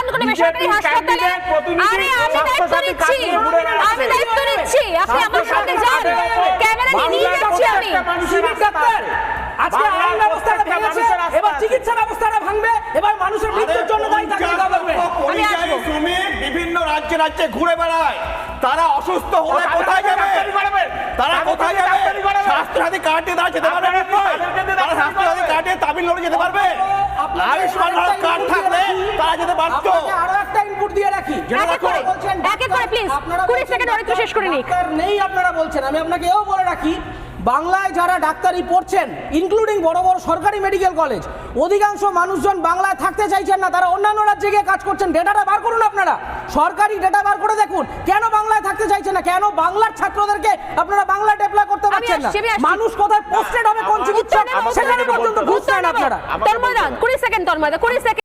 যান কোনো বেসরকারি হাসপাতালে, আরে আমি দায়িত্ব নিচ্ছি, আপনি আমার সঙ্গে যান, ক্যামেরা নিয়ে যাচ্ছি আমি। সিভিক ডাক্তার আজকে আইন ব্যবস্থাটা ভেঙেছে, এবার চিকিৎসা ব্যবস্থাটা ভাঙবে, এবার মানুষের মৃত্যুর জন্য দায়ী থাকবে গভর্নমেন্ট। পরিযায়ী শ্রমিক বিভিন্ন রাজ্যে রাজ্যে ঘুরে বেড়ায়, তারা অসুস্থ হলে কোথায় যাবে? তারা কোথায় যাবে? স্বাস্থ্যসাথী কার্ড দিয়ে তারা যেতে পারবে না? তারা স্বাস্থ্যসাথী কার্ড দিয়ে তামিলনাড়ু যেতে পারবে? আয়ুষ্মান ভারত কার্ড থাকলে তারা যেতে পারতো। আরো একটা ইনপুট দিয়ে রাখি, এক এক করে প্লিজ 20 সেকেন্ড অনেক শেষ করে নিক। ডাক্তার নেই আপনারা বলছেন, আমি আপনাকে এও বলে রাখি, বাংলায় যারা ডাক্তারি পড়ছেন ইনক্লুডিং বড় বড় সরকারি মেডিকেল কলেজ, অধিকাংশ মানুষজন বাংলায় থাকতে চাইছেন না, তারা অন্যান্য রাজ্যে গিয়ে কাজ করছেন। ডেটাটা বার করুন, আপনারা সরকারি ডেটা বার করে দেখুন কেন বাংলায় থাকতে চাইছেন না, কেন বাংলার ছাত্রদেরকে আপনারা বাংলায় ডেভেলপ করতে পারছেন না। মানুষ কোথায় পোস্টেড হবে, কোন চিকিৎসক, সেখানে পর্যন্ত ঘুষ নেন আপনারা। তন্ময় দা 20 সেকেন্ড, তন্ময় দা 20 সেকেন্ড।